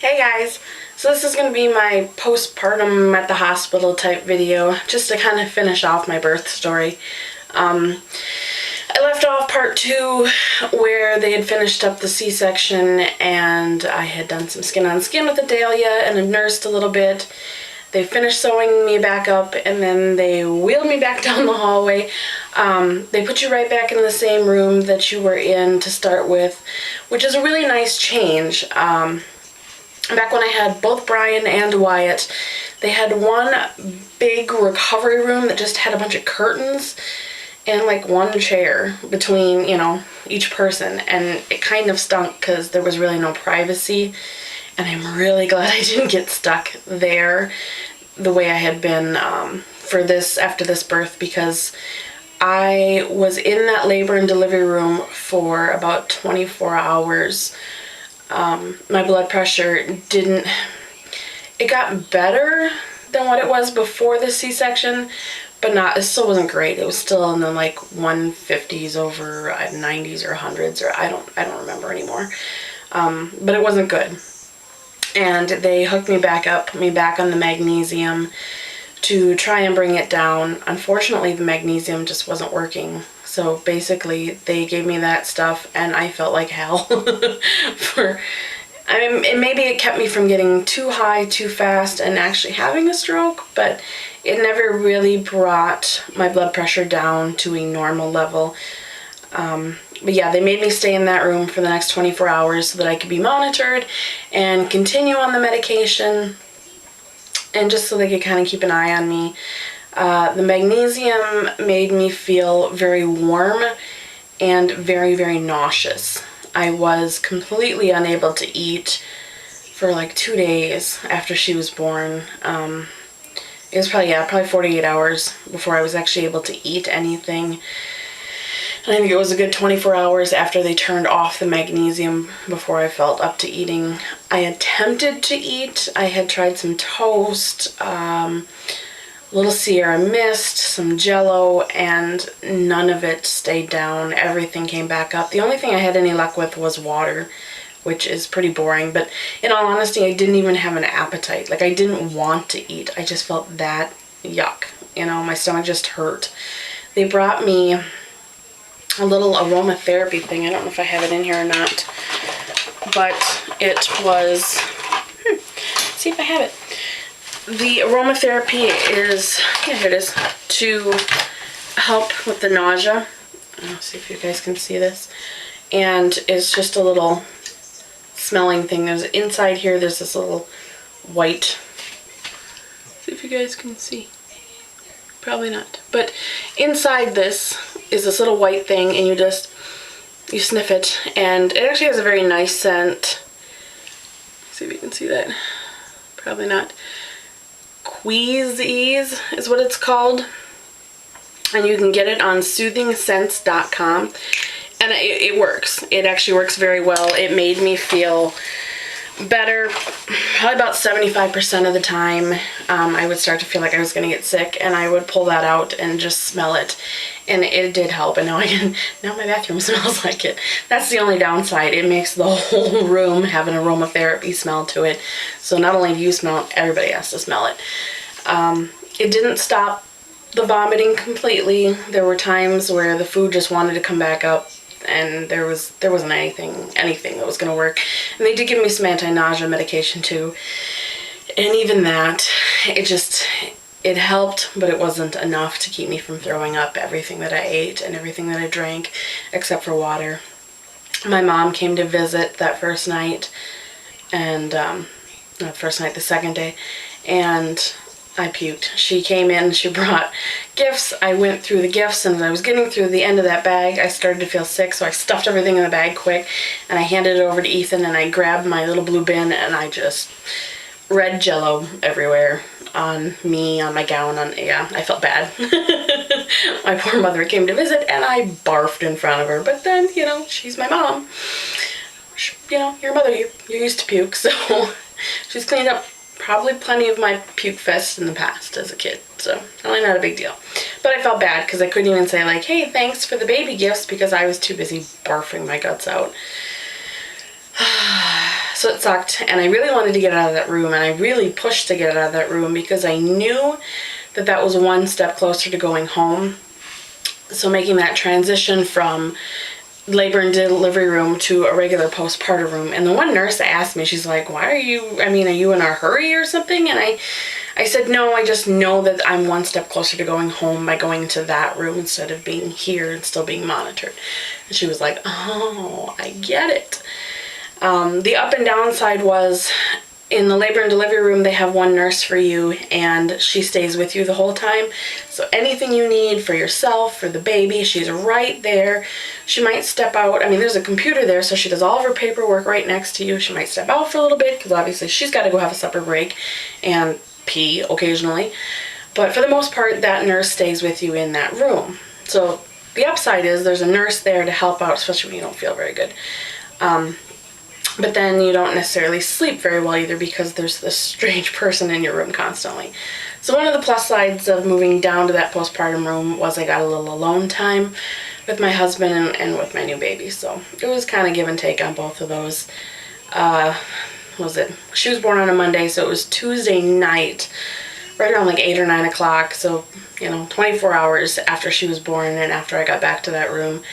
Hey guys, so this is going to be my postpartum at the hospital type video, just to kind of finish off my birth story. I left off part 2 where they had finished up the C-section and I had done some skin on skin with Adelia and had nursed a little bit. They finished sewing me back up and then they wheeled me back down the hallway. They put you right back in the same room that you were in to start with, which is a really nice change. Back when I had both Brian and Wyatt, they had one big recovery room that just had a bunch of curtains and like one chair between, each person, and it kind of stunk because there was really no privacy, and I'm really glad I didn't get stuck there the way I had been after this birth, because I was in that labor and delivery room for about 24 hours. My blood pressure it got better than what it was before the C-section, but it still wasn't great. It was still in the like 150s over 90s or 100s, or I don't remember anymore. But it wasn't good. And they hooked me back up, put me back on the magnesium to try and bring it down. Unfortunately, the magnesium just wasn't working. So basically, they gave me that stuff, and I felt like hell. Maybe it kept me from getting too high too fast and actually having a stroke, but it never really brought my blood pressure down to a normal level. But yeah, they made me stay in that room for the next 24 hours so that I could be monitored and continue on the medication, and just so they could kind of keep an eye on me. The magnesium made me feel very warm and very, very nauseous. I was completely unable to eat for like 2 days after she was born. It was probably 48 hours before I was actually able to eat anything. And I think it was a good 24 hours after they turned off the magnesium before I felt up to eating. I attempted to eat. I had tried some toast, little Sierra Mist, some Jello, and none of it stayed down. Everything came back up. The only thing I had any luck with was water, which is pretty boring. But in all honesty, I didn't even have an appetite. Like, I didn't want to eat. I just felt that yuck. My stomach just hurt. They brought me a little aromatherapy thing. I don't know if I have it in here or not, but it was, let's see if I have it. The aromatherapy is, here it is, to help with the nausea. Let's see if you guys can see this. And it's just a little smelling thing. There's inside here, there's this little white, see if you guys can see. Probably not. But inside this is this little white thing, and you sniff it, and it actually has a very nice scent. See if you can see that. Probably not. Queasy is what it's called, and you can get it on soothingscents.com, and it works. It actually works very well. It made me feel better probably about 75% of the time. I would start to feel like I was going to get sick, and I would pull that out and just smell it, and it did help. And now my bathroom smells like it. That's the only downside. It makes the whole room have an aromatherapy smell to it, so not only do you smell it, everybody has to smell it. It didn't stop the vomiting completely. There were times where the food just wanted to come back up, and there wasn't anything that was going to work. And they did give me some anti-nausea medication too, and even that, it helped, but it wasn't enough to keep me from throwing up everything that I ate and everything that I drank, except for water. My mom came to visit that first night, and the second day, and I puked. She came in, she brought gifts. I went through the gifts, and as I was getting through the end of that bag, I started to feel sick, so I stuffed everything in the bag quick, and I handed it over to Ethan, and I grabbed my little blue bin, and I just red Jello everywhere on me, on my gown, I felt bad. My poor mother came to visit, and I barfed in front of her, but then, she's my mom. Your mother, you're used to puke, so she's cleaned up probably plenty of my puke fest in the past as a kid, so really not a big deal. But I felt bad because I couldn't even say like, hey, thanks for the baby gifts, because I was too busy barfing my guts out. So it sucked, and I really wanted to get out of that room, and I really pushed to get out of that room because I knew that that was one step closer to going home. So making that transition from labor and delivery room to a regular postpartum room. And the one nurse asked me, she's like, why are you, are you in a hurry or something? And I said, no, I just know that I'm one step closer to going home by going to that room instead of being here and still being monitored. And she was like, oh, I get it. The up and downside was, in the labor and delivery room, they have one nurse for you, and she stays with you the whole time. So anything you need for yourself, for the baby, she's right there. She might step out. There's a computer there, so she does all of her paperwork right next to you. She might step out for a little bit, because obviously she's got to go have a supper break and pee occasionally. But for the most part, that nurse stays with you in that room. So the upside is there's a nurse there to help out, especially when you don't feel very good. But then you don't necessarily sleep very well either because there's this strange person in your room constantly. So one of the plus sides of moving down to that postpartum room was I got a little alone time with my husband and with my new baby. So it was kind of give and take on both of those. She was born on a Monday, so it was Tuesday night, right around like 8 or 9 o'clock. So, 24 hours after she was born and after I got back to that room.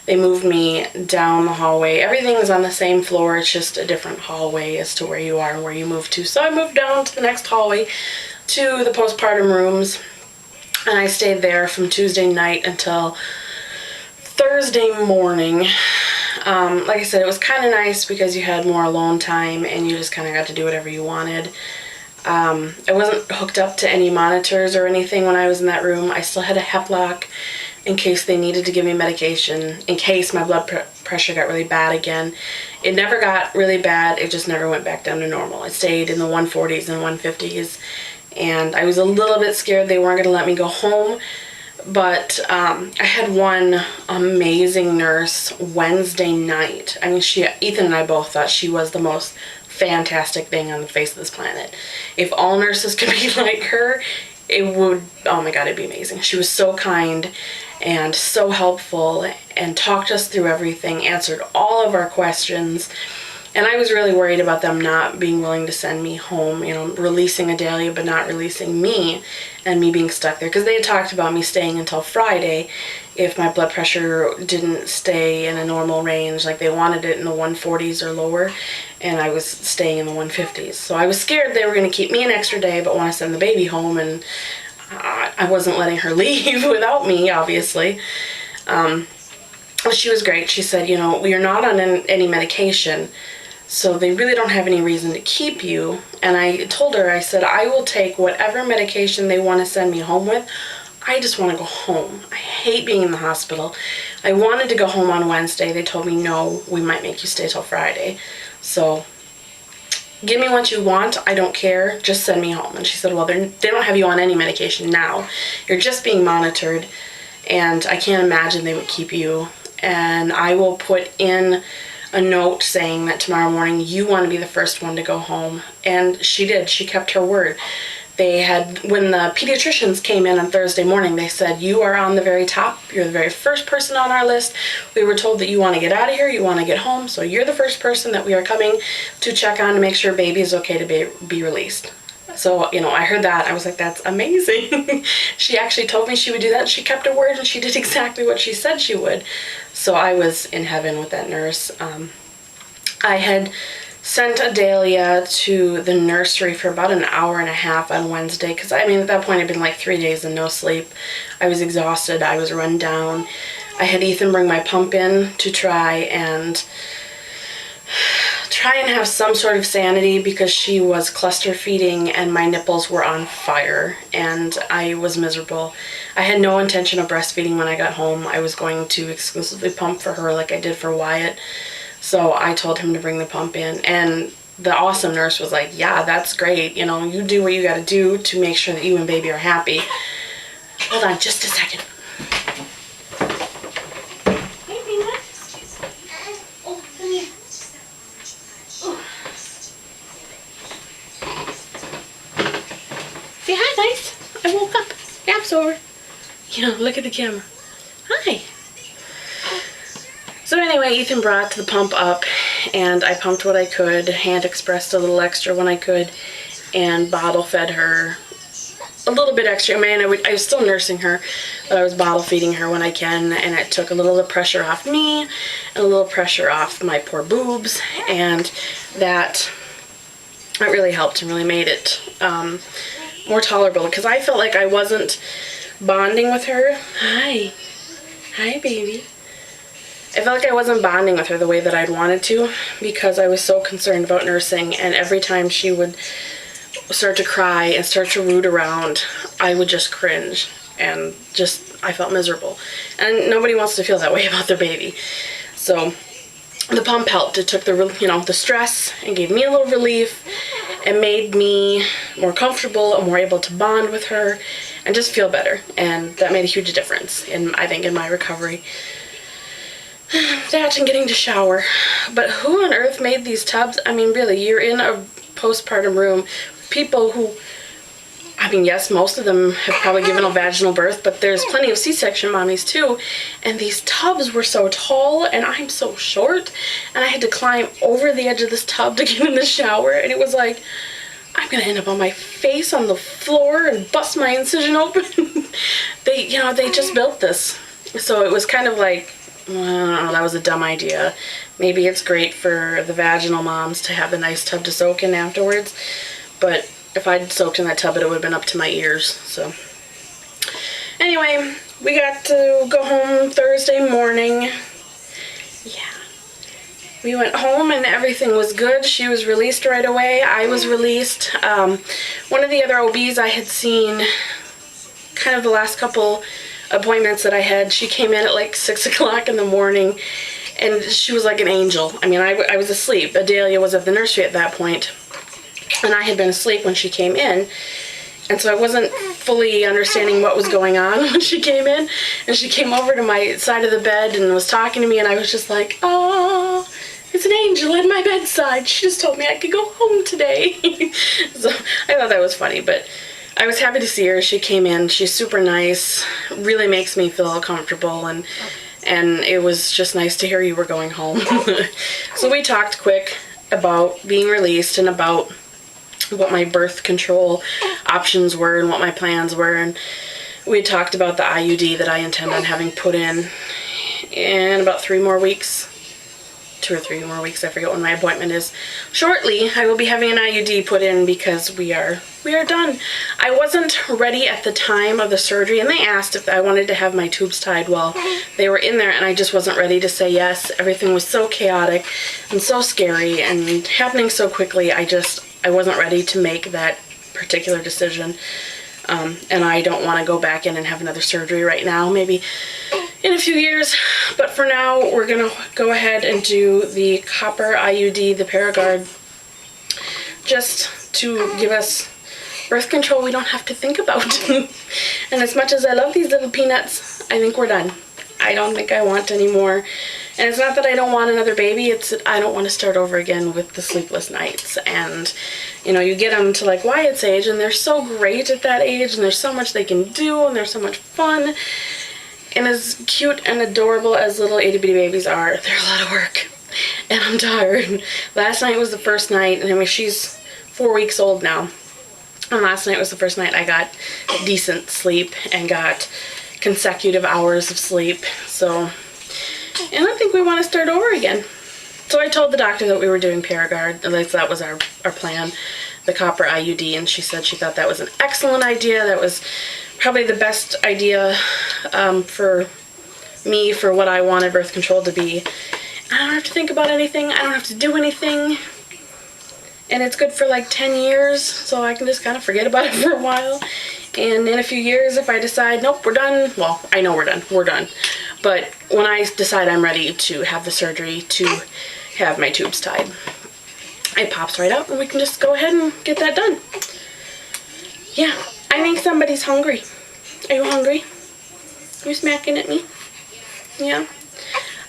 They moved me down the hallway. Everything is on the same floor. It's just a different hallway as to where you are and where you move to. So I moved down to the next hallway to the postpartum rooms. And I stayed there from Tuesday night until Thursday morning. Like I said, it was kind of nice because you had more alone time and you just kind of got to do whatever you wanted. I wasn't hooked up to any monitors or anything when I was in that room. I still had a hep lock in case they needed to give me medication, in case my blood pressure got really bad again. It never got really bad, it just never went back down to normal. It stayed in the 140s and 150s, and I was a little bit scared they weren't going to let me go home, but I had one amazing nurse Wednesday night. Ethan and I both thought she was the most fantastic thing on the face of this planet. If all nurses could be like her, it would, oh my God, it'd be amazing. She was so kind and so helpful and talked us through everything, answered all of our questions. And I was really worried about them not being willing to send me home, releasing Adelia but not releasing me, and me being stuck there. Because they had talked about me staying until Friday if my blood pressure didn't stay in a normal range. Like, they wanted it in the 140s or lower, and I was staying in the 150s. So I was scared they were going to keep me an extra day but want to send the baby home, and I wasn't letting her leave without me, obviously. But she was great. She said, we are not on any medication, so they really don't have any reason to keep you. And I told her, I said, I will take whatever medication they want to send me home with. I just want to go home. I hate being in the hospital. I wanted to go home on Wednesday. They told me, no, we might make you stay till Friday. So give me what you want. I don't care. Just send me home. And she said, well, they don't have you on any medication now. You're just being monitored, and I can't imagine they would keep you. And I will put in a note saying that tomorrow morning you want to be the first one to go home. And she did. She kept her word. When the pediatricians came in on Thursday morning, they said, you are on the very top. You're the very first person on our list. We were told that you want to get out of here, you want to get home, so you're the first person that we are coming to check on to make sure baby is okay to be released. So, I heard that. I was like, that's amazing. She actually told me she would do that. She kept her word, and she did exactly what she said she would. So I was in heaven with that nurse. I had sent Adelia to the nursery for about an hour and a half on Wednesday, because at that point I'd been like 3 days and no sleep. I was exhausted. I was run down. I had Ethan bring my pump in to try and have some sort of sanity, because she was cluster feeding and my nipples were on fire and I was miserable. I had no intention of breastfeeding when I got home. I was going to exclusively pump for her like I did for Wyatt. So I told him to bring the pump in, and the awesome nurse was like, yeah, that's great. You do what you got to do to make sure that you and baby are happy. Hold on just a second. Say hi, nice. I woke up. Nap's over. Look at the camera. Hi. So Anyway, Ethan brought the pump up, and I pumped what I could, hand expressed a little extra when I could, and bottle fed her a little bit extra. I mean, I was still nursing her, but I was bottle feeding her when I can, and it took a little of the pressure off me and a little pressure off my poor boobs, and that really helped and really made it more tolerable, because I felt like I wasn't bonding with her. Hi baby. I felt like I wasn't bonding with her the way that I'd wanted to, because I was so concerned about nursing, and every time she would start to cry and start to root around, I would just cringe, and I felt miserable. And nobody wants to feel that way about their baby. So the pump helped. It took the stress and gave me a little relief and made me more comfortable and more able to bond with her and just feel better. And that made a huge difference I think in my recovery. That and getting to shower. But who on earth made these tubs? I mean, really, you're in a postpartum room. People who, I mean, yes, most of them have probably given a vaginal birth, but there's plenty of C-section mommies too. And these tubs were so tall, and I'm so short, and I had to climb over the edge of this tub to get in the shower, and it was like, I'm gonna end up on my face on the floor and bust my incision open. They just built this. So it was kind of like, I don't know, that was a dumb idea. Maybe it's great for the vaginal moms to have a nice tub to soak in afterwards, but if I'd soaked in that tub, it would have been up to my ears. So anyway, we got to go home Thursday morning. Yeah. We went home and everything was good. She was released right away. I was released. One of the other OBs I had seen kind of the last couple appointments that I had, she came in at like 6 o'clock in the morning, and she was like an angel. I mean, I was asleep. Adelia was at the nursery at that point, and I had been asleep when she came in, and so I wasn't fully understanding what was going on when she came in, and she came over to my side of the bed and was talking to me, and I was just like, oh, it's an angel at my bedside. She just told me I could go home today. So I thought that was funny, but I was happy to see her. She came in. She's super nice. Really makes me feel comfortable, and it was just nice to hear you were going home. So we talked quick about being released and about what my birth control options were and what my plans were, and we talked about the IUD that I intend on having put in about 3 more weeks. 2 or 3 more weeks, I forget when my appointment is. Shortly, I will be having an IUD put in because we are done. I wasn't ready at the time of the surgery, and they asked if I wanted to have my tubes tied while they were in there, and I just wasn't ready to say yes. Everything was so chaotic and so scary and happening so quickly. I wasn't ready to make that particular decision. And I don't want to go back in and have another surgery right now. Maybe in a few years, but for now we're gonna go ahead and do the copper IUD, the Paragard, just to give us birth control we don't have to think about. And as much as I love these little peanuts, I think we're done. I don't think I want any more. And it's not that I don't want another baby, it's that I don't want to start over again with the sleepless nights. And you get them to like Wyatt's age, and they're so great at that age, and there's so much they can do, and they're so much fun. And as cute and adorable as little itty bitty babies are, they're a lot of work. And I'm tired. Last night was the first night, and I mean, she's 4 weeks old now. And last night was the first night I got decent sleep and got consecutive hours of sleep. So, and I think we want to start over again. So I told the doctor that we were doing Paragard, at least that was our plan, the copper IUD, and she said she thought that was an excellent idea. That was probably the best idea for me, for what I wanted birth control to be. I don't have to think about anything. I don't have to do anything. And it's good for like 10 years, so I can just kind of forget about it for a while. And in a few years, if I decide, nope, we're done, well, I know we're done. But when I decide I'm ready to have the surgery to have my tubes tied, it pops right up and we can just go ahead and get that done. Yeah, I think somebody's hungry. Are you hungry? You smacking at me? Yeah?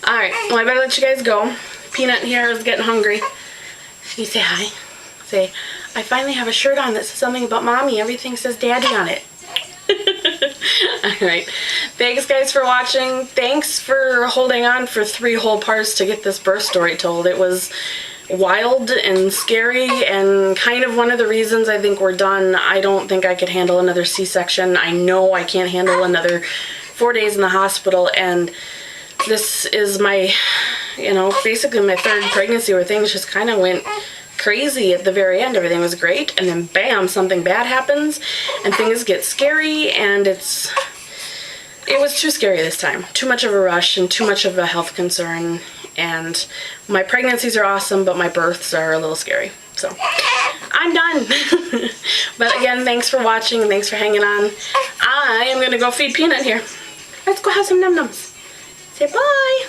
Alright, well, I better let you guys go. Peanut here is getting hungry. You say hi. Say, I finally have a shirt on that says something about mommy. Everything says daddy on it. Alright. Thanks guys for watching. Thanks for holding on for 3 whole parts to get this birth story told. It was wild and scary and kind of one of the reasons I think we're done. I don't think I could handle another C-section. I know I can't handle another 4 days in the hospital, and this is my, you know, basically my 3rd pregnancy where things just kind of went crazy at the very end. Everything was great, and then bam, something bad happens and things get scary, and it was too scary this time. Too much of a rush and too much of a health concern, and my pregnancies are awesome, but my births are a little scary. So I'm done. But again, thanks for watching and thanks for hanging on. I am gonna go feed Peanut here. Let's go have some num-nums. Say bye.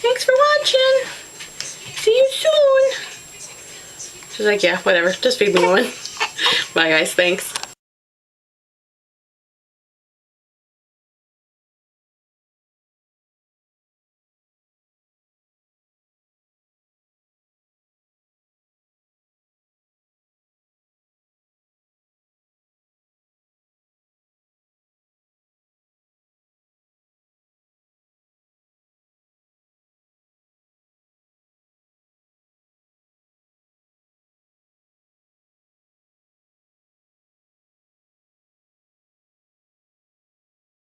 Thanks for watching. See you soon. She's like, yeah, whatever. Just feed me one. Bye guys, thanks.